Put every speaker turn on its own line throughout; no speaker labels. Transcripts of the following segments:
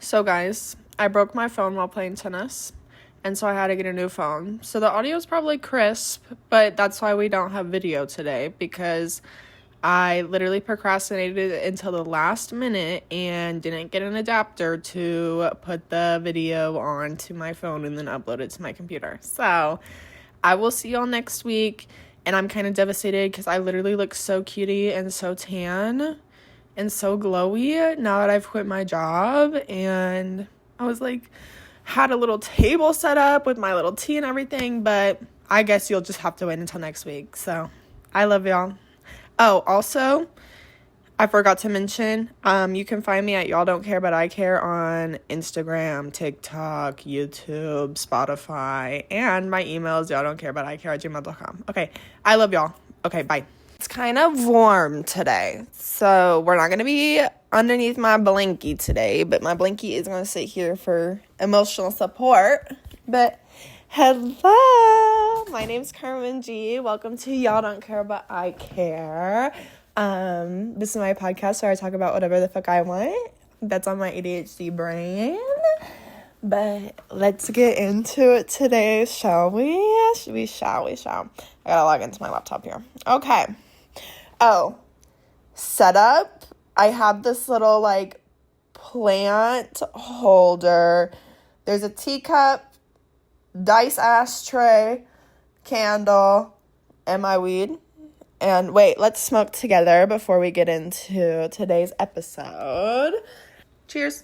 So guys, I broke my phone while playing tennis, and so I had to get a new phone. So the audio is probably crisp, but that's why we don't have video today, because I literally procrastinated until the last minute and didn't get an adapter to put the video onto my phone and then upload it to my computer. So I will see y'all next week, and I'm kind of devastated because I literally look so cutie and so tan and so glowy now that I've quit my job. And I was like, had a little table set up with my little tea and everything, but I guess you'll just have to wait until next week. So I love y'all. Oh, also, I forgot to mention, you can find me at Y'all Don't Care But I Care on Instagram, TikTok, YouTube, Spotify, and my email is y'alldon'tcarebutiCare@gmail.com. Okay, I love y'all. Okay, bye. It's kind of warm today, so we're not going to be underneath my blankie today, but my blankie is going to sit here for emotional support. But hello, my name's Carmen G. Welcome to Y'all Don't Care But I Care. This is my podcast where I talk about whatever the fuck I want. That's on my ADHD brain. But let's get into it today, shall we? We shall. I gotta log into my laptop here. Okay. Oh, setup. I have this little, plant holder. There's a teacup, dice ashtray, candle, and my weed. And wait, let's smoke together before we get into today's episode. Cheers.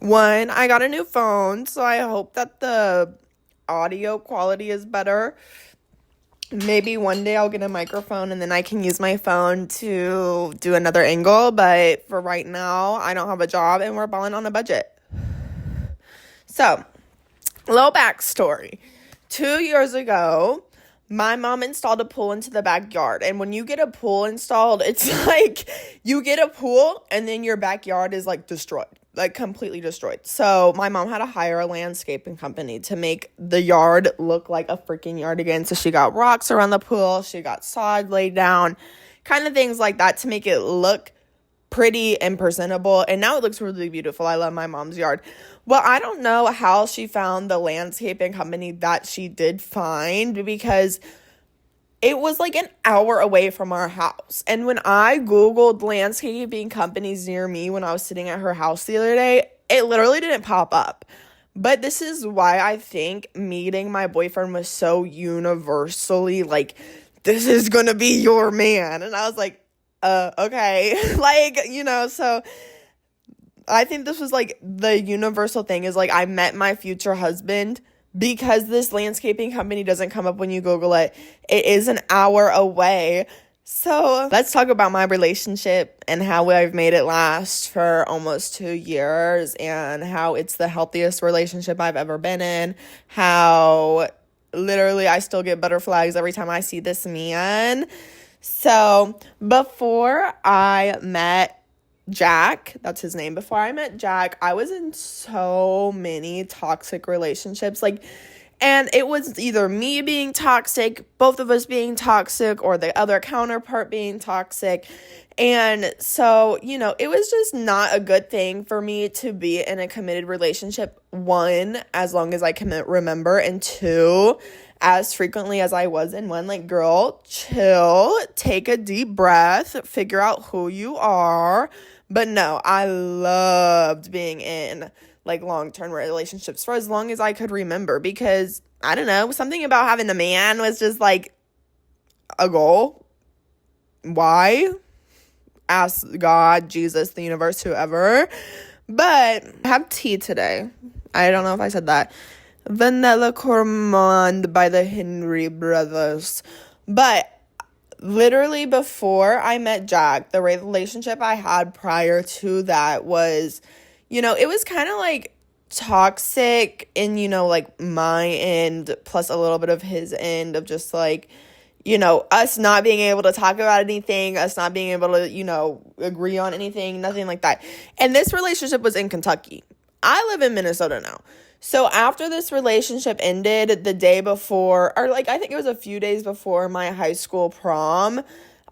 One, I got a new phone, so I hope that the audio quality is better. Maybe one day I'll get a microphone and then I can use my phone to do another angle. But for right now, I don't have a job and we're balling on a budget. So, little backstory. 2 years ago, my mom installed a pool into the backyard. And when you get a pool installed, it's like you get a pool and then your backyard is destroyed. Completely destroyed. So my mom had to hire a landscaping company to make the yard look like a freaking yard again. So she got rocks around the pool. She got sod laid down, kind of things like that to make it look pretty and presentable. And now it looks really beautiful. I love my mom's yard. Well, I don't know how she found the landscaping company that she did find, because it was an hour away from our house. And when I Googled landscaping companies near me when I was sitting at her house the other day, it literally didn't pop up. But this is why I think meeting my boyfriend was so universally this is going to be your man. And I was like, okay. So I think this was the universal thing is I met my future husband because this landscaping company doesn't come up when you Google it. It is an hour away. So let's talk about my relationship and how I've made it last for almost 2 years and how it's the healthiest relationship I've ever been in. How literally I still get butterflies every time I see this man. So before I met Jack, that's his name. Before I met Jack, I was in so many toxic relationships. And it was either me being toxic, both of us being toxic, or the other counterpart being toxic. And so, it was just not a good thing for me to be in a committed relationship. One, as long as I can remember. And two, as frequently as I was in one. Girl, chill, take a deep breath, figure out who you are. But no, I loved being in long-term relationships for as long as I could remember, because I don't know, something about having a man was just a goal. Why? Ask God, Jesus, the universe, whoever. But I have tea today. I don't know if I said that. Vanilla Gourmand by the Henry Brothers. But literally before I met Jack, the relationship I had prior to that was, it was kind of toxic in, my end, plus a little bit of his end of just us not being able to talk about anything, us not being able to, agree on anything, nothing like that. And this relationship was in Kentucky. I live in Minnesota now. So after this relationship ended the day before, or like I think it was a few days before my high school prom,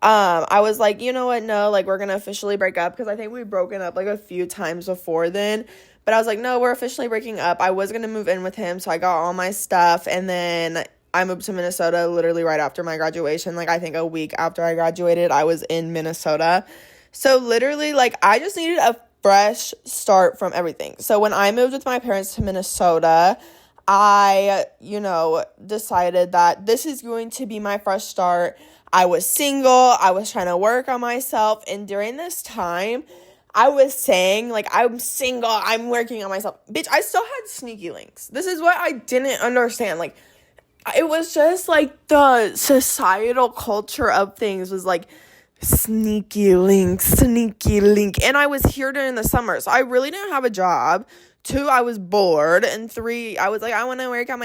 I was like, you know what, no, like we're gonna officially break up, because I think we've broken up like a few times before then. But I was like, no, we're officially breaking up. I was gonna move in with him, so I got all my stuff, and then I moved to Minnesota literally right after my graduation. Like I think a week after I graduated, I was in Minnesota. So literally, like I just needed a fresh start from everything. So when I moved with my parents to Minnesota, I, decided that this is going to be my fresh start. I was single. I was trying to work on myself. And during this time, I was saying, like, I'm single. I'm working on myself. Bitch, I still had sneaky links. This is what I didn't understand. Like, it was just, like, the societal culture of things was, like, sneaky link. And I was here during the summer, so I really didn't have a job. 2, I was bored. And 3, I was like, I want to work on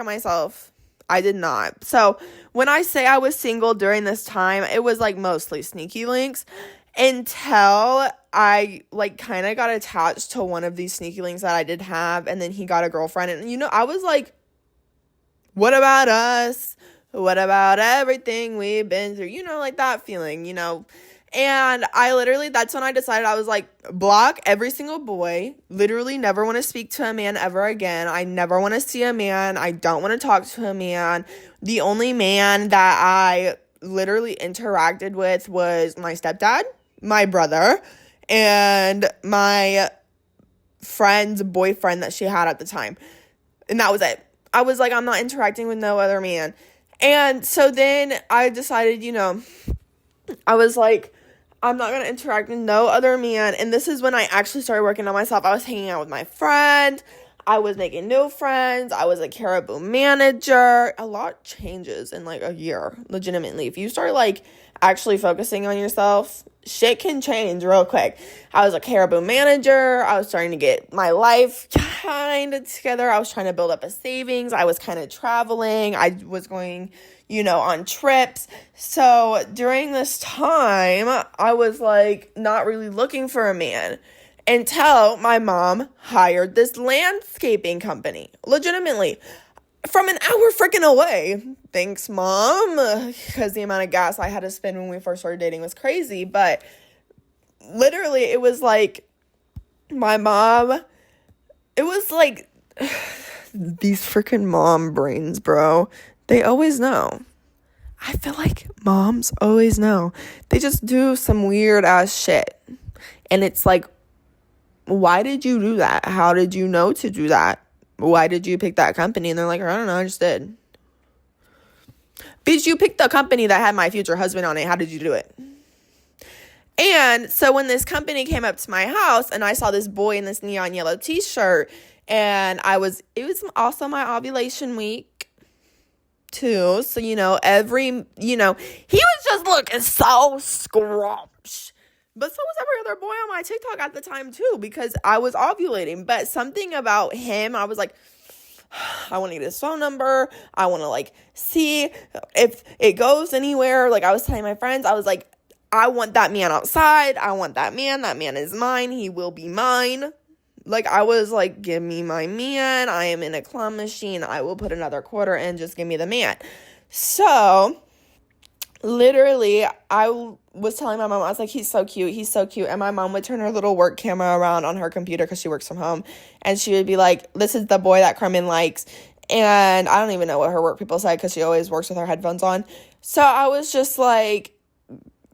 myself. I did not. So when I say I was single during this time, it was like mostly sneaky links, until I like kind of got attached to one of these sneaky links that I did have, and then he got a girlfriend. And I was like, what about us? What about everything we've been through? Like that feeling, And I literally, that's when I decided, I was like, block every single boy. Literally never want to speak to a man ever again. I never want to see a man. I don't want to talk to a man. The only man that I literally interacted with was my stepdad, my brother, and my friend's boyfriend that she had at the time. And that was it. I was like, I'm not interacting with no other man. And so then I decided, I was like, I'm not going to interact with no other man. And this is when I actually started working on myself. I was hanging out with my friend. I was making new friends. I was a Caribou manager. A lot changes in like a year, legitimately. If you start like actually focusing on yourself, shit can change real quick. I was a Caribou manager. I was starting to get my life kind of together. I was trying to build up a savings. I was kind of traveling. I was going, on trips. So during this time, I was like not really looking for a man, until my mom hired this landscaping company, legitimately, from an hour freaking away. Thanks, Mom, because the amount of gas I had to spend when we first started dating was crazy. But literally, it was like my mom, it was like these freaking mom brains, bro. They always know. I feel like moms always know. They just do some weird ass shit. And it's like, why did you do that? How did you know to do that? Why did you pick that company? And they're like, I don't know, I just did. Bitch, you picked the company that had my future husband on it. How did you do it? And so when this company came up to my house and I saw this boy in this neon yellow t-shirt, and it was also my ovulation week too. So, he was just looking so scrumptious. But so was every other boy on my TikTok at the time too, because I was ovulating. But something about him, I was like, I want to get his phone number. I want to like see if it goes anywhere. Like I was telling my friends, I was like, I want that man outside. I want that man. That man is mine. He will be mine. Like I was like, give me my man. I am in a claw machine. I will put another quarter in. Just give me the man. So literally, I was telling my mom, I was like, he's so cute. And my mom would turn her little work camera around on her computer because she works from home. And she would be like, this is the boy that Carmen likes. And I don't even know what her work people said because she always works with her headphones on. So I was just like,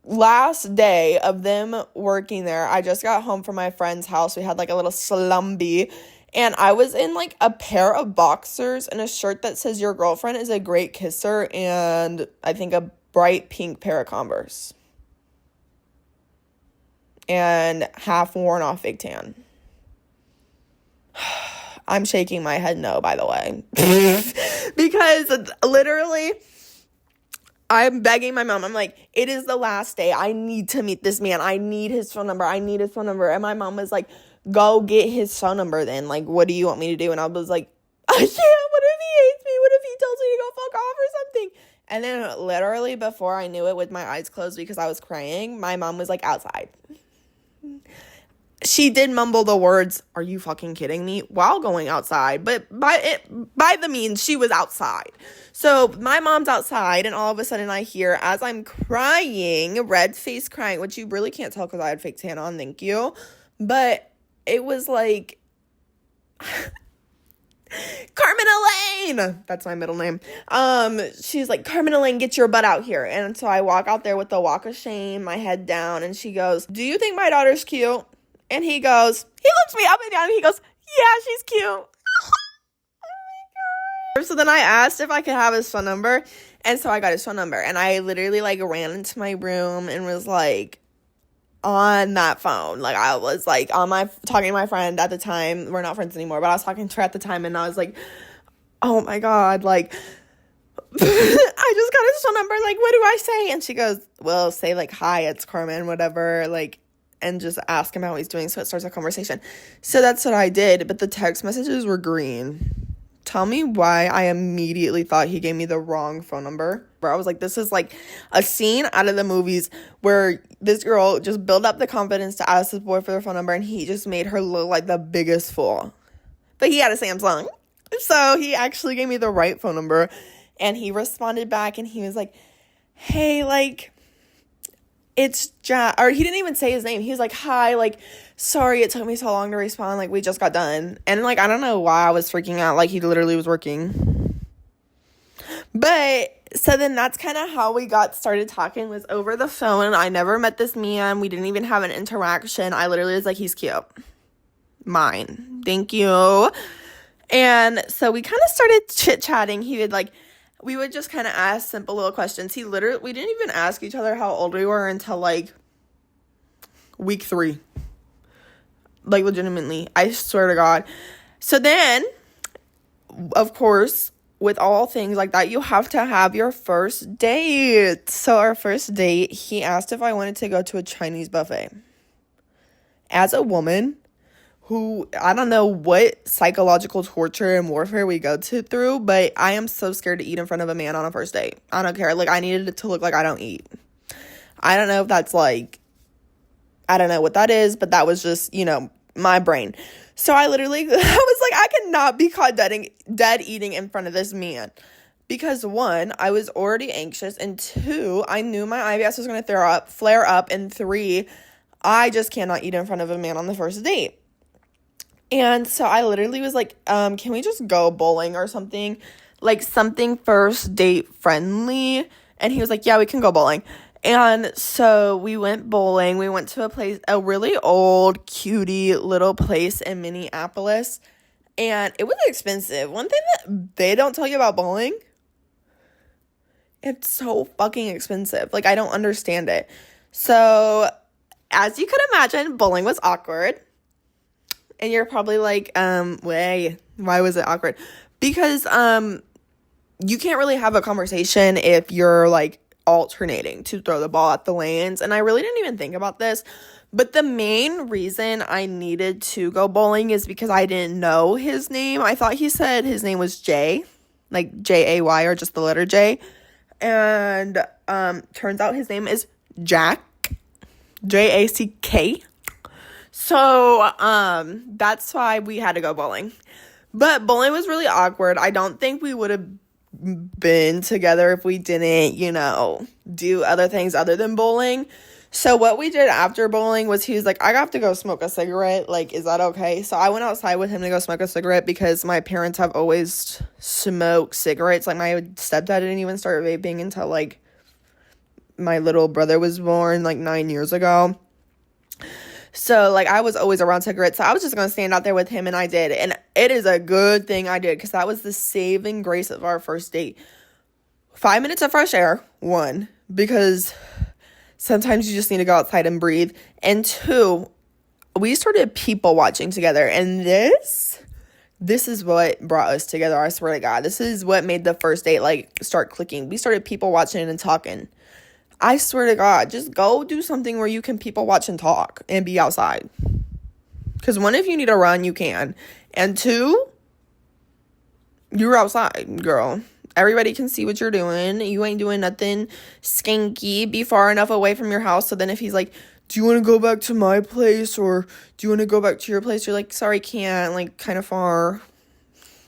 last day of them working there, I just got home from my friend's house. We had like a little slumby. And I was in like a pair of boxers and a shirt that says your girlfriend is a great kisser. And I think a bright pink pair of Converse. And half worn off fake tan. I'm shaking my head no, by the way. Because literally, I'm begging my mom. I'm like, it is the last day. I need to meet this man. I need his phone number. And my mom was like, go get his phone number then. Like, what do you want me to do? And I was like, I can't. What if he hates me? What if he tells me to go fuck off or something? And then literally before I knew it, with my eyes closed because I was crying, my mom was like outside. she did mumble the words, "Are you fucking kidding me?" while going outside. But by the means, she was outside. So my mom's outside, and all of a sudden I hear, as I'm crying, red face crying, which you really can't tell because I had fake tan on, thank you. But it was like, Carmen Elaine, that's my middle name. She's like, "Carmen Elaine, get your butt out here." And so I walk out there with the walk of shame, my head down, and she goes, "Do you think my daughter's cute?" And he looks me up and down, and he goes, "Yeah, she's cute." Oh my God. So then I asked if I could have his phone number, and so I got his phone number, and I literally like ran into my room and was like, on that phone, like I was like on my talking to my friend at the time. We're not friends anymore, but I was talking to her at the time, and I was like, "Oh my God, like I just got his phone number, like what do I say?" And she goes, "Well, say like, 'Hi, it's Carmen,' whatever, like, and just ask him how he's doing." So it starts a conversation. So that's what I did, but the text messages were green. Tell me why I immediately thought he gave me the wrong phone number. Bro, I was like, this is like a scene out of the movies where this girl just built up the confidence to ask this boy for their phone number, and he just made her look like the biggest fool. But he had a Samsung. So he actually gave me the right phone number, and he responded back, and he was like, "Hey, like, it's Jack," or he didn't even say his name. He was like, "Hi, like, sorry it took me so long to respond, like, we just got done." And like, I don't know why I was freaking out, like he literally was working. But so then that's kind of how we got started talking, was over the phone. I never met this man. We didn't even have an interaction. I literally was like, "He's cute. Mine. Thank you." And so we kind of started chit-chatting. We would just kind of ask simple little questions. We didn't even ask each other how old we were until like week 3. Like, legitimately, I swear to God. So then, of course, with all things like that, you have to have your first date. So our first date, he asked if I wanted to go to a Chinese buffet. As a woman who, I don't know what psychological torture and warfare we go through, but I am so scared to eat in front of a man on a first date. I don't care. Like, I needed it to look like I don't eat. I don't know if that's like, I don't know what that is, but that was just, my brain. So I literally, I was like, I cannot be caught dead eating in front of this man. Because 1, I was already anxious, and 2, I knew my IBS was going to flare up, and 3, I just cannot eat in front of a man on the first date. And so I literally was like, can we just go bowling or something? Like something first date friendly. And he was like, "Yeah, we can go bowling." And so we went bowling. We went to a really old, cutie little place in Minneapolis. And it was expensive. One thing that they don't tell you about bowling, it's so fucking expensive. Like, I don't understand it. So, as you could imagine, bowling was awkward. And you're probably like, why was it awkward? Because you can't really have a conversation if you're like alternating to throw the ball at the lanes. And I really didn't even think about this, but the main reason I needed to go bowling is because I didn't know his name. I thought he said his name was Jay, like Jay, or just the letter J. And turns out his name is Jack, Jack. So, that's why we had to go bowling. But bowling was really awkward. I don't think we would have been together if we didn't, do other things other than bowling. So what we did after bowling was he was like, "I have to go smoke a cigarette. Like, is that okay?" So I went outside with him to go smoke a cigarette because my parents have always smoked cigarettes. Like, my stepdad didn't even start vaping until, like, my little brother was born, like, 9 years ago. So, like, I was always around cigarettes. So I was just going to stand out there with him, and I did. And it is a good thing I did because that was the saving grace of our first date. 5 minutes of fresh air, 1, because sometimes you just need to go outside and breathe. And 2, we started people watching together. And this is what brought us together. I swear to God, this is what made the first date, like, start clicking. We started people watching and talking. I swear to God, just go do something where you can people watch and talk and be outside. Because 1, if you need to run, you can. And 2, you're outside, girl. Everybody can see what you're doing. You ain't doing nothing skanky. Be far enough away from your house. So then if he's like, do you want to go back to my place or do you want to go back to your place? You're like, sorry, can't, like, kind of far.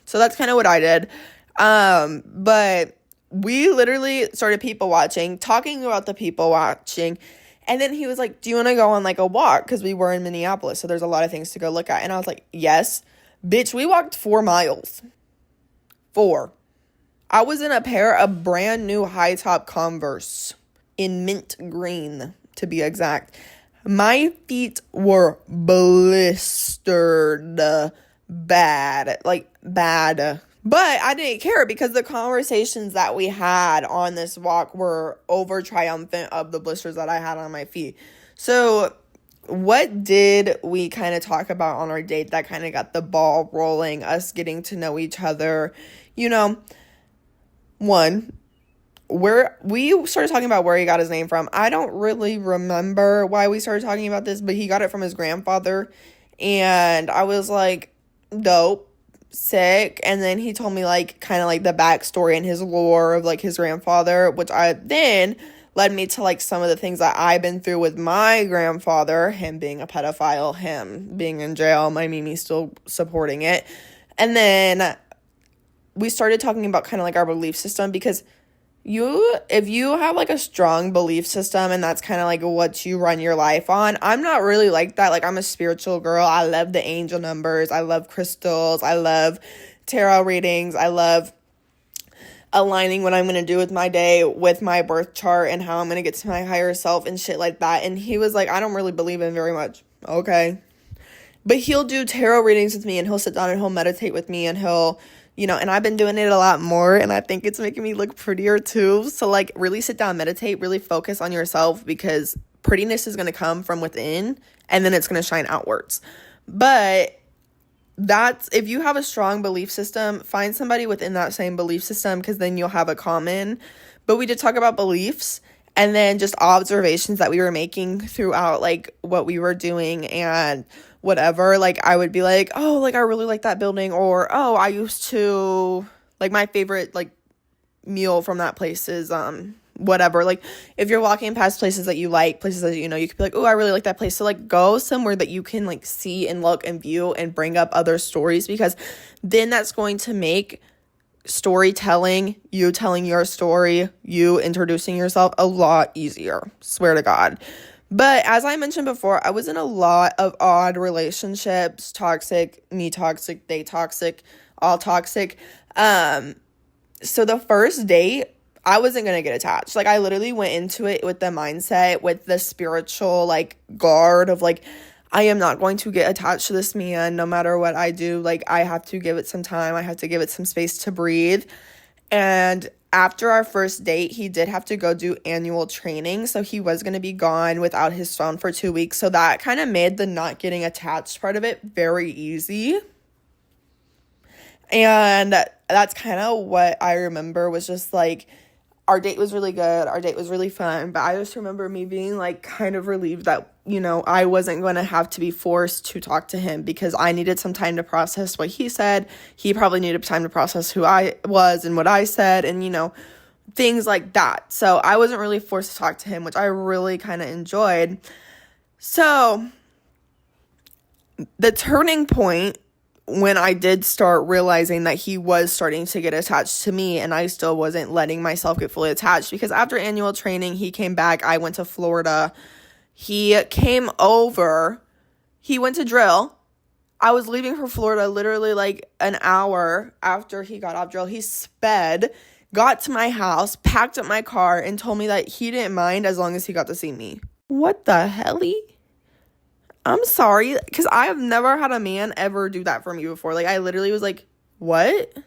So that's kind of what I did. But we literally started people watching, talking about the people watching. And then he was like, do you want to go on like a walk? Because we were in Minneapolis, so there's a lot of things to go look at. And I was like, yes. Bitch, we walked 4 miles. 4. I was in a pair of brand new high top Converse in mint green, to be exact. My feet were blistered bad, like bad. But I didn't care because the conversations that we had on this walk were over triumphant of the blisters that I had on my feet. So what did we kind of talk about on our date that kind of got the ball rolling, us getting to know each other? You know, one, where we started talking about where he got his name from. I don't really remember why we started talking about this, but he got it from his grandfather. And I was like, dope. Sick. And then he told me like kind of like the backstory and his lore of like his grandfather, which I then led me to like some of the things that I've been through with my grandfather, him being a pedophile, him being in jail, my Mimi still supporting it. And then we started talking about kind of like our belief system, because if you have like a strong belief system and that's kind of like what you run your life on, I'm not really like that. Like, I'm a spiritual girl. I love the angel numbers. I love crystals. I love tarot readings. I love aligning what I'm going to do with my day with my birth chart and how I'm going to get to my higher self and shit like that. And he was like, I don't really believe in very much. Okay. But he'll do tarot readings with me, and he'll sit down and he'll meditate with me, and he'll, you know, and I've been doing it a lot more, and I think it's making me look prettier too. So like, really sit down, meditate, really focus on yourself, because prettiness is going to come from within and then it's going to shine outwards. But that's, if you have a strong belief system, find somebody within that same belief system, because then you'll have a common. But we did talk about beliefs and then just observations that we were making throughout like what we were doing and whatever. Like, I would be like, oh, like I really like that building, or oh, I used to like, my favorite like meal from that place is whatever. Like, if you're walking past places that you like, places that you know, you could be like, oh, I really like that place. So like, go somewhere that you can like see and look and view and bring up other stories, because then that's going to make storytelling, you telling your story, you introducing yourself, a lot easier. Swear to God. But as I mentioned before, I was in a lot of odd relationships, toxic, me toxic, they toxic, all toxic. So the first date, I wasn't going to get attached. Like, I literally went into it with the mindset, with the spiritual, like, guard of, like, I am not going to get attached to this man no matter what I do. Like, I have to give it some time. I have to give it some space to breathe. And after our first date, he did have to go do annual training. So he was going to be gone without his phone for 2 weeks. So that kind of made the not getting attached part of it very easy. And that's kind of what I remember, was just like, our date was really good. Our date was really fun. But I just remember me being like kind of relieved that, you know, I wasn't going to have to be forced to talk to him, because I needed some time to process what he said. He probably needed time to process who I was and what I said, and, you know, things like that. So I wasn't really forced to talk to him, which I really kind of enjoyed. So the turning point, when I did start realizing that he was starting to get attached to me and I still wasn't letting myself get fully attached, because after annual training, he came back. I went to Florida. He came over. He went to drill. I was leaving for Florida literally like an hour after he got off drill. He sped, got to my house, packed up my car, and told me that he didn't mind as long as he got to see me. What the helly? I'm sorry, because I have never had a man ever do that for me before. Like, I literally was like, what?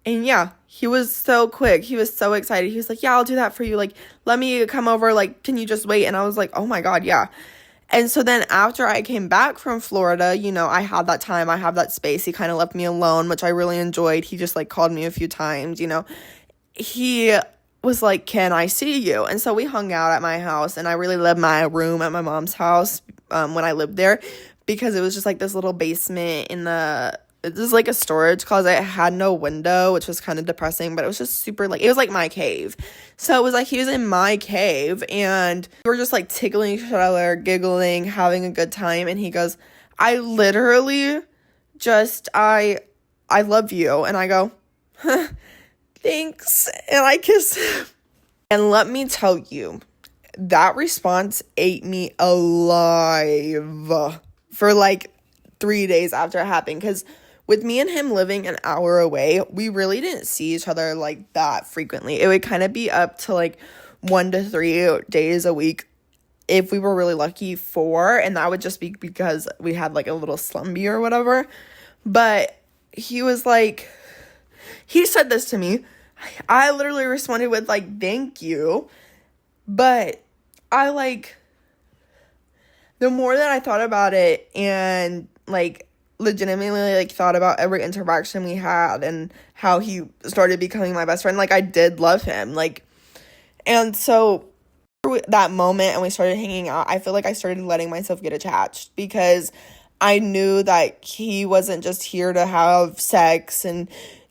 And yeah, he was so quick. He was so excited. He was like, yeah, I'll do that for you. Like, let me come over. Like, can you just wait? And I was like, oh my God, yeah. And so then after I came back from Florida, you know, I had that time. I have that space. He kind of left me alone, which I really enjoyed. He just like called me a few times, you know. He was like, can I see you? And so we hung out at my house, and I really loved my room at my mom's house when I lived there, because it was just like this little basement in the This is like a storage closet. It had no window, which was kind of depressing, but it was just super like, it was like my cave. So it was like he was in my cave and we were just like tickling each other, giggling, having a good time. And he goes, I literally just, I love you. And I go, huh, thanks. And I kiss him. And let me tell you, that response ate me alive for like 3 days after it happened. Because with me and him living an hour away, we really didn't see each other like that frequently. It would kind of be up to like 1 to 3 days a week if we were really lucky, 4, and that would just be because we had like a little slumby or whatever. But he was like, he said this to me. I literally responded with like, thank you. But I like, the more that I thought about it and like legitimately like thought about every interaction we had and how he started becoming my best friend, like I did love him. Like, and so that moment and we started hanging out, I feel like I started letting myself get attached because I knew that he wasn't just here to have sex and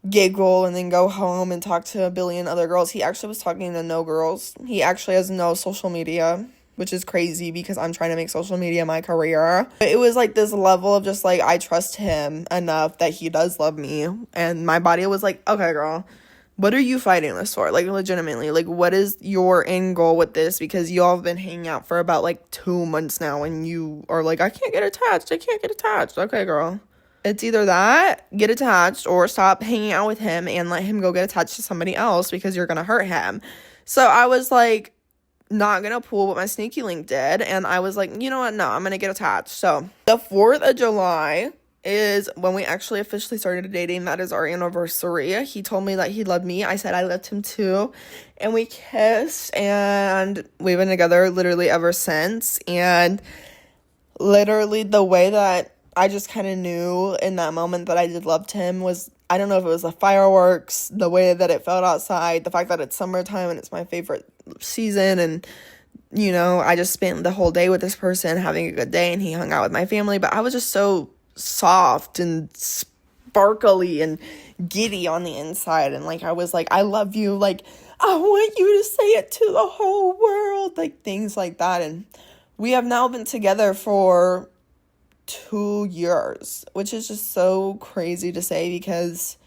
giggle and then go home and talk to a billion other girls. He actually was talking to no girls. He actually has no social media, which is crazy because I'm trying to make social media my career. But it was like this level of just like, I trust him enough that he does love me. And my body was like, okay, girl, what are you fighting this for? Like, legitimately, like, what is your end goal with this? Because y'all have been hanging out for about like 2 months now and you are like, I can't get attached. Okay, girl. It's either that, get attached, or stop hanging out with him and let him go get attached to somebody else because you're going to hurt him. So I was like, not gonna pull what my sneaky link did, and I was like, you know what, no, I'm gonna get attached. So the 4th of July is when we actually officially started dating. That is our anniversary. He told me that he loved me. I said I loved him too, and we kissed, and we've been together literally ever since. And literally the way that I just kind of knew in that moment that I did loved him was, I don't know if it was the fireworks, the way that it felt outside, the fact that it's summertime and it's my favorite season, and you know, I just spent the whole day with this person having a good day, and he hung out with my family, but I was just so soft and sparkly and giddy on the inside, and like I was like, I love you, like I want you to say it to the whole world, like things like that. And we have now been together for 2 years, which is just so crazy to say because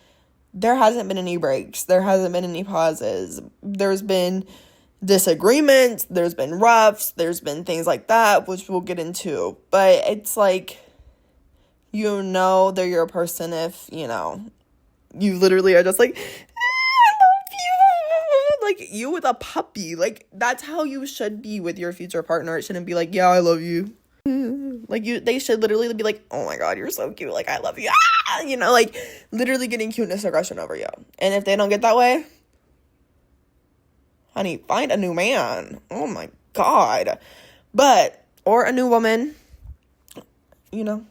there hasn't been any breaks. There hasn't been any pauses. There's been disagreements. There's been roughs. There's been things like that, which we'll get into. But it's like, you know, they're your person if, you know, you literally are just like, I love you. Like, you with a puppy. Like, that's how you should be with your future partner. It shouldn't be like, yeah, I love you. Like, they should literally be like, oh my god, you're so cute, like I love you, you know, like literally getting cuteness aggression over you. And if they don't get that way, honey, find a new man. Oh my god. But, or a new woman, you know,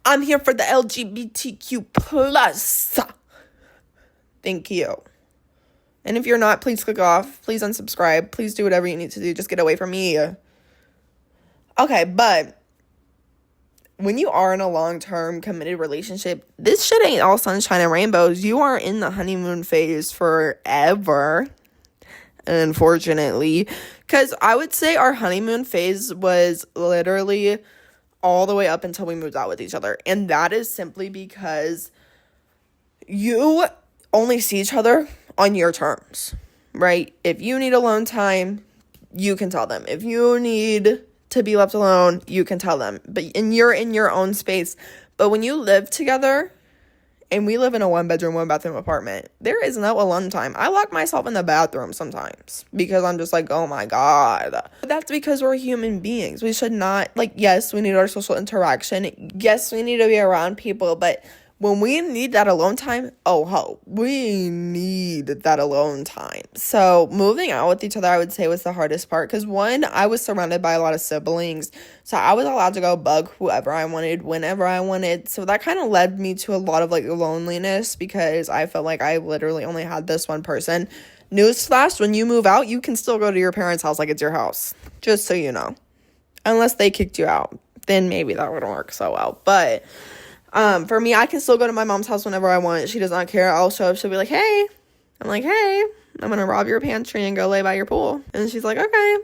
I'm here for the LGBTQ plus. Thank you. And if you're not, please click off, please unsubscribe, please do whatever you need to do, just get away from me. Okay, but when you are in a long-term committed relationship, this shit ain't all sunshine and rainbows. You are in the honeymoon phase forever, unfortunately. Because I would say our honeymoon phase was literally all the way up until we moved out with each other. And that is simply because you only see each other on your terms, right? If you need alone time, you can tell them. If you need to be left alone, you can tell them. And you're in your own space. But when you live together, and we live in a 1-bedroom, 1-bathroom apartment, there is no alone time. I lock myself in the bathroom sometimes because I'm just like, oh my god. But that's because we're human beings. We should not, like, yes, we need our social interaction. Yes, we need to be around people, but when we need that alone time, oh ho, we need that alone time. So moving out with each other, I would say, was the hardest part. Because one, I was surrounded by a lot of siblings. So I was allowed to go bug whoever I wanted, whenever I wanted. So that kind of led me to a lot of like loneliness because I felt like I literally only had this one person. Newsflash, when you move out, you can still go to your parents' house like it's your house. Just so you know. Unless they kicked you out. Then maybe that wouldn't work so well. But For me, I can still go to my mom's house whenever I want. She does not care. I'll show up. She'll be like, hey. I'm like, hey, I'm gonna rob your pantry and go lay by your pool. And she's like, okay,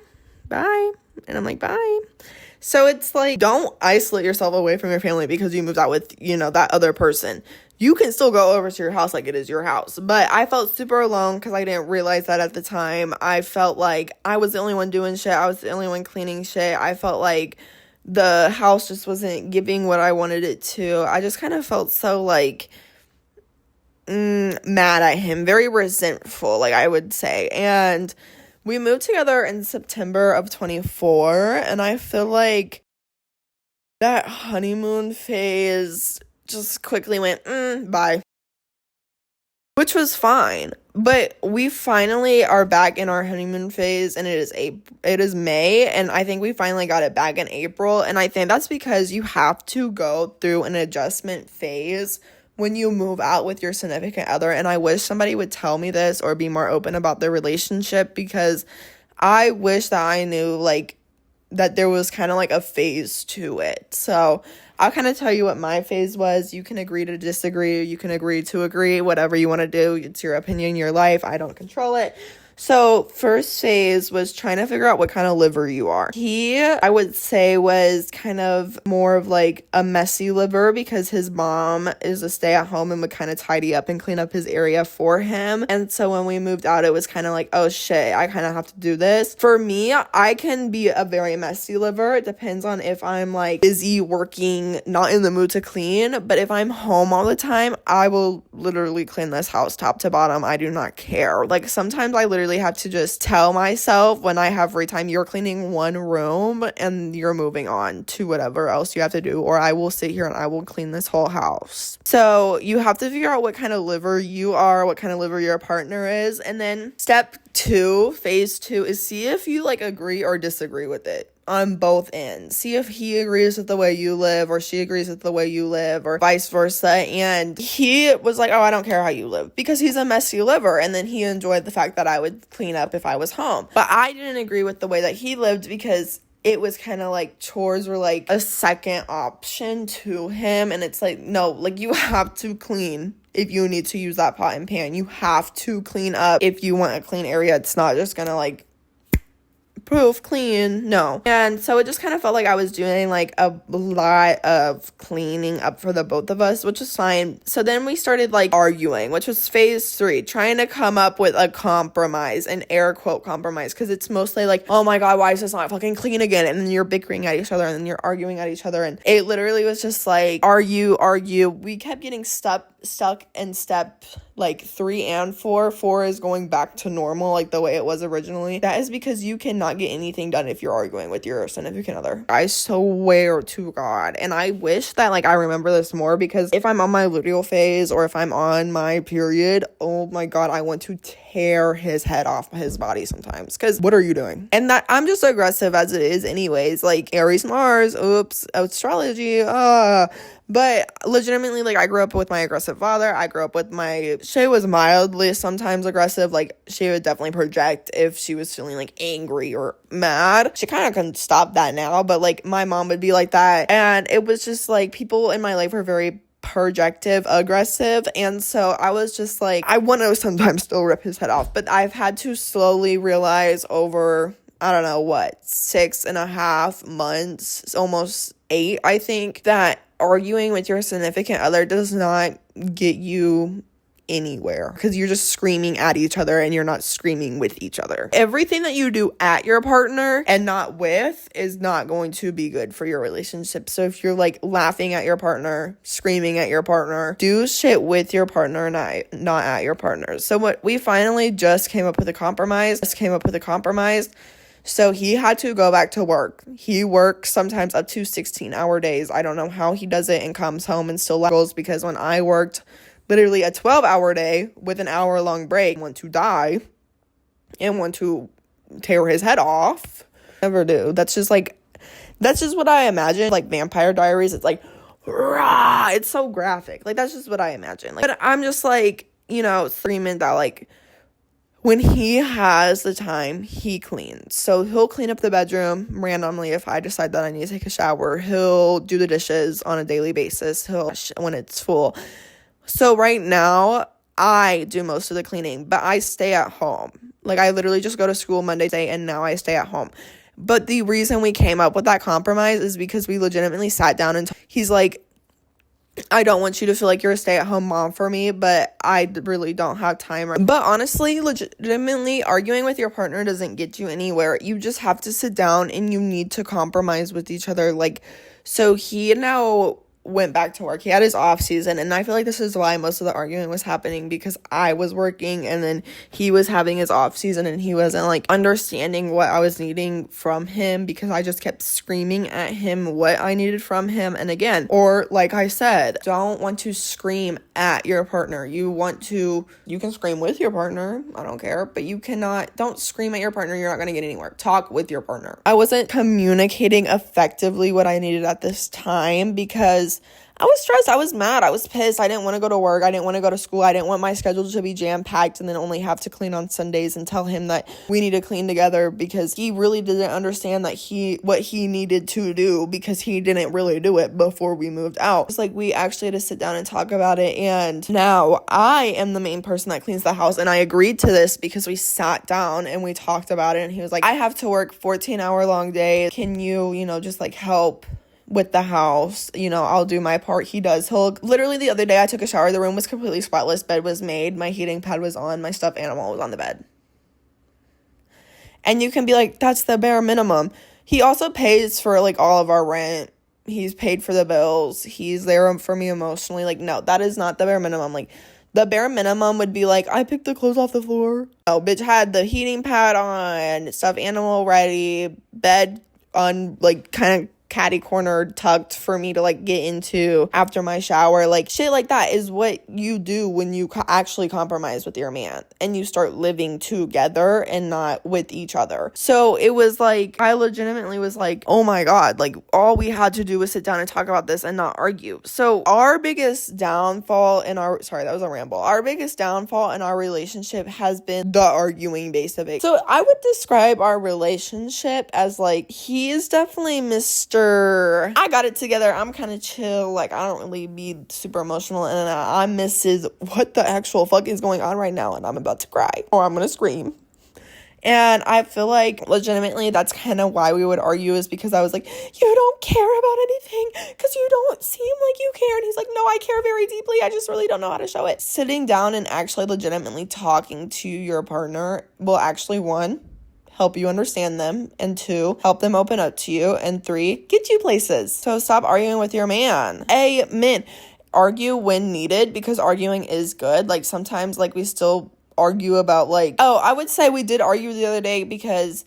bye. And I'm like, bye. So it's like, don't isolate yourself away from your family because you moved out with, that other person. You can still go over to your house like it is your house. But I felt super alone because I didn't realize that at the time. I felt like I was the only one doing shit. I was the only one cleaning shit. I felt like the house just wasn't giving what I wanted it to. I just kind of felt so like mad at him, very resentful, like I would say. And we moved together in September of 24, and I feel like that honeymoon phase just quickly went bye, which was fine. But we finally are back in our honeymoon phase, and it is May, and I think we finally got it back in April. And I think that's because you have to go through an adjustment phase when you move out with your significant other. And I wish somebody would tell me this or be more open about their relationship, because I wish that I knew like that there was kind of like a phase to it. So I'll kind of tell you what my phase was. You can agree to disagree. You can agree to agree, whatever you want to do. It's your opinion, your life. I don't control it. So first phase was trying to figure out what kind of liver you are. He, I would say, was kind of more of like a messy liver because his mom is a stay-at-home and would kind of tidy up and clean up his area for him. And so when we moved out, it was kind of like, oh shit, I kind of have to do this. For me, I can be a very messy liver. It depends on if I'm like busy working, not in the mood to clean. But if I'm home all the time, I will literally clean this house top to bottom. I do not care. Like sometimes I literally have to just tell myself when I have free time, you're cleaning one room and you're moving on to whatever else you have to do, or I will sit here and I will clean this whole house. So you have to figure out what kind of liver you are, what kind of liver your partner is. And then phase two is see if you like agree or disagree with it on both ends. See if he agrees with the way you live or she agrees with the way you live or vice versa. And he was like, oh, I don't care how you live, because he's a messy liver. And then he enjoyed the fact that I would clean up if I was home. But I didn't agree with the way that he lived, because it was kind of like chores were like a second option to him. And it's like, no, like you have to clean. If you need to use that pot and pan, you have to clean up. If you want a clean area, it's not just gonna like proof clean, no. And so it just kind of felt like I was doing like a lot of cleaning up for the both of us, which was fine. So then we started like arguing, which was phase 3, trying to come up with a compromise, an air quote compromise, because it's mostly like, oh my god, why is this not fucking clean again? And then you're bickering at each other, and then you're arguing at each other, and it literally was just like argue. We kept getting stuck in step like 3 and 4. 4 is going back to normal, like the way it was originally. That is because you cannot get anything done if you're arguing with your significant other. I swear to God. And I wish that like I remember this more, because if I'm on my luteal phase or if I'm on my period, oh my god, I want to tear his head off his body sometimes, because what are you doing? And that I'm just aggressive as it is anyways, like Aries Mars, oops, astrology, but legitimately, like, I grew up with my aggressive father. I grew up with Shay was mildly sometimes aggressive. Like, she would definitely project if she was feeling, like, angry or mad. She kind of can stop that now, but, like, my mom would be like that. And it was just, like, people in my life were very projective, aggressive. And so I was just like, I want to sometimes still rip his head off. But I've had to slowly realize over, I don't know, 6.5 months, almost 8, I think, that arguing with your significant other does not get you anywhere, because you're just screaming at each other and you're not screaming with each other. Everything that you do at your partner and not with is not going to be good for your relationship. So if you're like laughing at your partner, screaming at your partner, do shit with your partner, not at your partner. So what we finally just came up with a compromise. So he had to go back to work. He works sometimes up to 16-hour days. I don't know how he does it and comes home and still goes, because when I worked literally a 12-hour day with an hour-long break, I want to die and want to tear his head off. Never do. That's just what I imagine. Like Vampire Diaries, it's like, rah! It's so graphic. Like, that's just what I imagine. Like, but I'm just like, screaming that, like, when he has the time, he cleans. So he'll clean up the bedroom randomly if I decide that I need to take a shower. He'll do the dishes on a daily basis. When it's full. So right now, I do most of the cleaning, but I stay at home. Like, I literally just go to school Monday, and now I stay at home. But the reason we came up with that compromise is because we legitimately sat down and he's like, I don't want you to feel like you're a stay-at-home mom for me, but I really don't have time. But honestly, legitimately, arguing with your partner doesn't get you anywhere. You just have to sit down and you need to compromise with each other. Like, so he now went back to work. He had his off season, and I feel like this is why most of the arguing was happening, because I was working and then he was having his off season and he wasn't like understanding what I was needing from him, because I just kept screaming at him what I needed from him. And again, or like I said, don't want to scream at your partner. You can scream with your partner, I don't care, but don't scream at your partner. You're not going to get anywhere. Talk with your partner. I wasn't communicating effectively what I needed at this time because I was stressed. I was mad. I was pissed. I didn't want to go to work. I didn't want to go to school. I didn't want my schedule to be jam-packed and then only have to clean on Sundays, and tell him that we need to clean together, because he really didn't understand that what he needed to do, because he didn't really do it before we moved out. It's like we actually had to sit down and talk about it, and now I am the main person that cleans the house, and I agreed to this because we sat down and we talked about it, and he was like, I have to work 14-hour long days. Can you, just like help with the house? I'll do my part. He does. Literally the other day I took a shower. The room was completely spotless. Bed was made. My heating pad was on. My stuffed animal was on the bed. And you can be like, that's the bare minimum. He also pays for like all of our rent. He's paid for the bills. He's there for me emotionally. Like, no, that is not the bare minimum. Like, the bare minimum would be like, I picked the clothes off the floor. Oh, bitch had the heating pad on, stuffed animal ready, bed on, like, kind of catty corner tucked for me to like get into after my shower. Like, shit like that is what you do when you actually compromise with your man and you start living together and not with each other. So it was like, I legitimately was like, oh my God, like all we had to do was sit down and talk about this and not argue. So our biggest downfall in our biggest downfall in our relationship has been the arguing base of it. So I would describe our relationship as like, he is definitely Mr. I got it together. I'm kind of chill. Like, I don't really be super emotional. And I'm Mrs. What the actual fuck is going on right now? And I'm about to cry or I'm going to scream. And I feel like legitimately that's kind of why we would argue, is because I was like, you don't care about anything because you don't seem like you care. And he's like, no, I care very deeply. I just really don't know how to show it. Sitting down and actually legitimately talking to your partner will actually, one, help you understand them, and two, help them open up to you, and three, get you places. So stop arguing with your man. Amen. Argue when needed, because arguing is good. Like, sometimes, like, we still argue about, like, I would say we did argue the other day because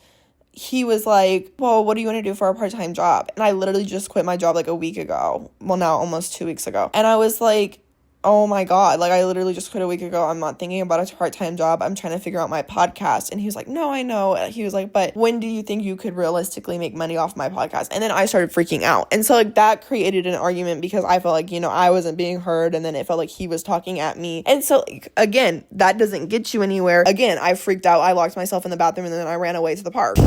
he was like, well, what do you want to do for a part-time job? And I literally just quit my job like a week ago. Well, now almost 2 weeks ago. And I was like, oh my God, like I literally just quit a week ago. I'm not thinking about a part-time job. I'm trying to figure out my podcast. And he was like, no, I know. He was like, but when do you think you could realistically make money off my podcast? And then I started freaking out. And so like that created an argument because I felt like, I wasn't being heard. And then it felt like he was talking at me. And so like, again, that doesn't get you anywhere. Again, I freaked out. I locked myself in the bathroom and then I ran away to the park.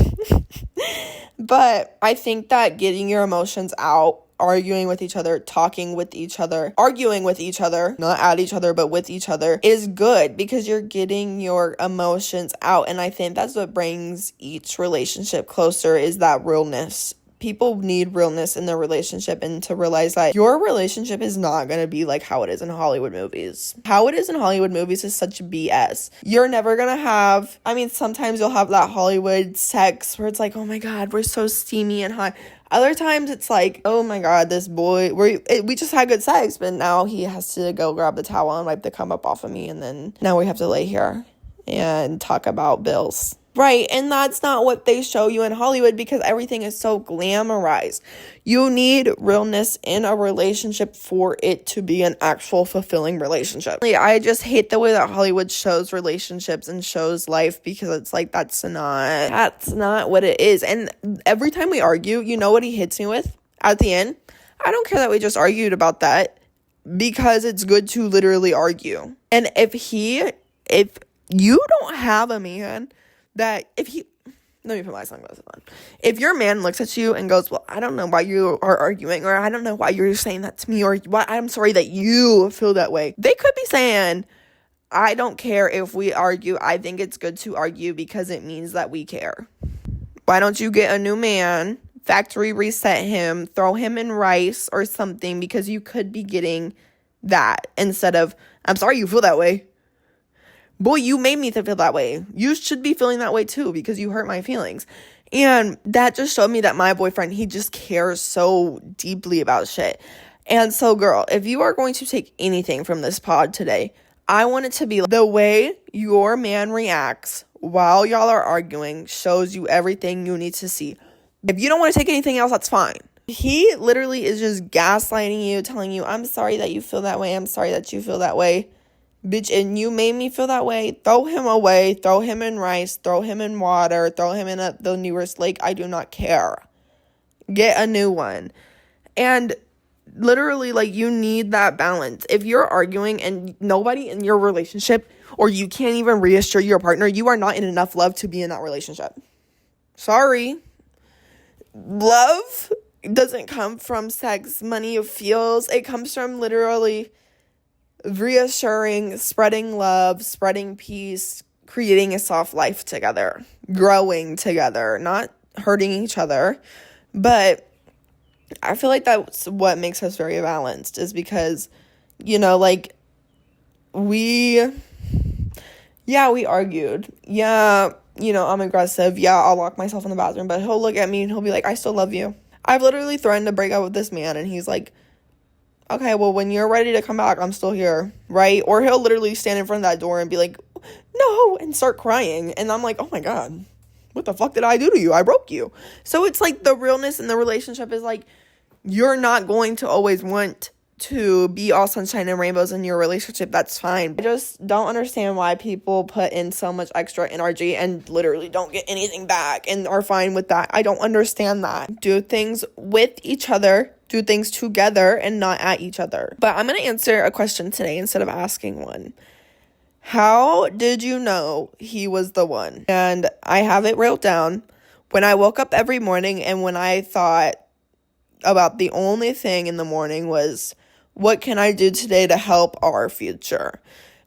But I think that getting your emotions out, arguing with each other, talking with each other, arguing with each other, not at each other, but with each other, is good because you're getting your emotions out. And I think that's what brings each relationship closer, is that realness. People need realness in their relationship, and to realize that your relationship is not going to be like how it is in Hollywood movies. How it is in Hollywood movies is such BS. You're never going to have, sometimes you'll have that Hollywood sex where it's like, oh my God, we're so steamy and hot. Other times it's like, oh my God, this boy, we just had good sex, but now he has to go grab the towel and wipe the cum up off of me, and then now we have to lay here and talk about bills. Right, and that's not what they show you in Hollywood because everything is so glamorized. You need realness in a relationship for it to be an actual fulfilling relationship. I just hate the way that Hollywood shows relationships and shows life, because it's like that's not what it is. And every time we argue, you know what he hits me with at the end? I don't care that we just argued about that, because it's good to literally argue. And if You don't have a man that let me put my sunglasses on. If your man looks at you and goes, well, I don't know why you are arguing, or I don't know why you're saying that to me, or why I'm sorry that you feel that way. They could be saying, I don't care if we argue. I think it's good to argue because it means that we care. Why don't you get a new man, factory reset him, throw him in rice or something, because you could be getting that instead of, I'm sorry you feel that way. Boy, you made me feel that way. You should be feeling that way too because you hurt my feelings. And that just showed me that my boyfriend, he just cares so deeply about shit. And so, girl, if you are going to take anything from this pod today, I want it to be the way your man reacts while y'all are arguing shows you everything you need to see. If you don't want to take anything else, that's fine. He literally is just gaslighting you, telling you, I'm sorry that you feel that way. I'm sorry that you feel that way. Bitch, and you made me feel that way. Throw him away. Throw him in rice. Throw him in water. Throw him in the nearest lake. I do not care. Get a new one. And literally, like, you need that balance. If you're arguing and nobody in your relationship, or you can't even reassure your partner, you are not in enough love to be in that relationship. Sorry. Love doesn't come from sex, money, or feels. It comes from literally reassuring, spreading love, spreading peace, creating a soft life together, growing together, not hurting each other. But I feel like that's what makes us very balanced, is because, like, we argued. Yeah, I'm aggressive. Yeah, I'll lock myself in the bathroom, but he'll look at me and he'll be like, I still love you. I've literally threatened to break up with this man, and he's like, okay, well, when you're ready to come back, I'm still here, right? Or he'll literally stand in front of that door and be like, no, and start crying. And I'm like, oh my God, what the fuck did I do to you? I broke you. So it's like the realness in the relationship is like, you're not going to always want to be all sunshine and rainbows in your relationship. That's fine. I just don't understand why people put in so much extra energy and literally don't get anything back and are fine with that. I don't understand that. Do things with each other, do things together, and not at each other. But I'm going to answer a question today instead of asking one. How did you know he was the one? And I have it wrote down. When I woke up every morning and when I thought about the only thing in the morning was, what can I do today to help our future?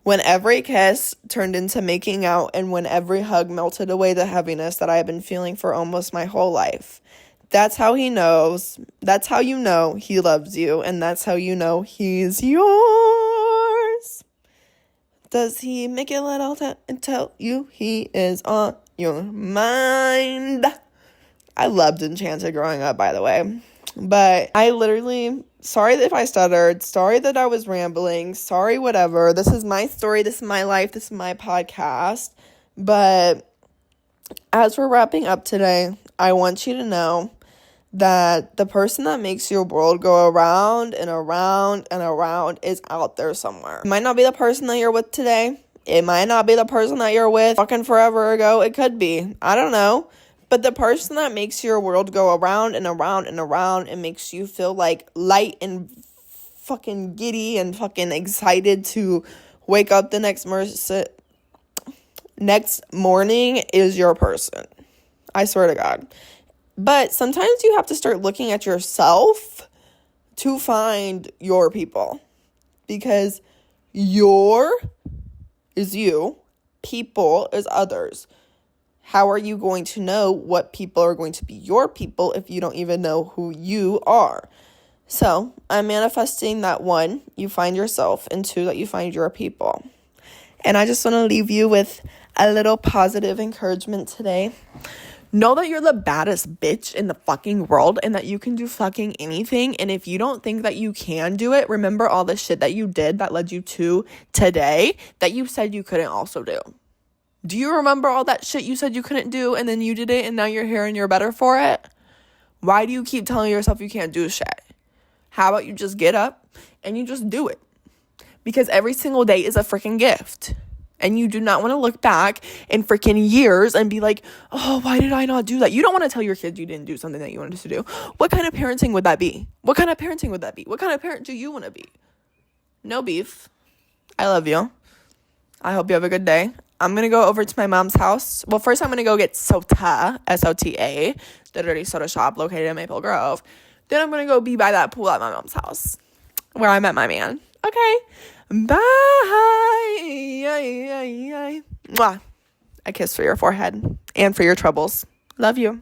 When every kiss turned into making out, and when every hug melted away the heaviness that I have been feeling for almost my whole life. That's how he knows. That's how you know he loves you, and that's how you know he's yours. Does he make it little and tell you he is on your mind? I loved Enchanted growing up, by the way. But I literally, sorry if I stuttered, sorry that I was rambling, sorry whatever. This is my story, this is my life, this is my podcast. But as we're wrapping up today, I want you to know that the person that makes your world go around and around and around is out there somewhere. It might not be the person that you're with today. It might not be the person that you're with fucking forever ago. It could be. I don't know. But the person that makes your world go around and around and around and makes you feel like light and fucking giddy and fucking excited to wake up the next morning is your person. I swear to God. But sometimes you have to start looking at yourself to find your people. Because your is you, people is others. How are you going to know what people are going to be your people if you don't even know who you are? So I'm manifesting that 1, you find yourself, and 2, that you find your people. And I just want to leave you with a little positive encouragement today. Know that you're the baddest bitch in the fucking world and that you can do fucking anything. And if you don't think that you can do it, remember all the shit that you did that led you to today that you said you couldn't also do. Do you remember all that shit you said you couldn't do and then you did it and now you're here and you're better for it? Why do you keep telling yourself you can't do shit? How about you just get up and you just do it? Because every single day is a freaking gift. And you do not want to look back in freaking years and be like, oh, why did I not do that? You don't want to tell your kids you didn't do something that you wanted to do. What kind of parenting would that be? What kind of parenting would that be? What kind of parent do you want to be? No beef. I love you. I hope you have a good day. I'm going to go over to my mom's house. Well, first I'm going to go get Sota, S-O-T-A, the dirty soda shop located in Maple Grove. Then I'm going to go be by that pool at my mom's house where I met my man. Okay. Bye. Mwah. A kiss for your forehead and for your troubles. Love you.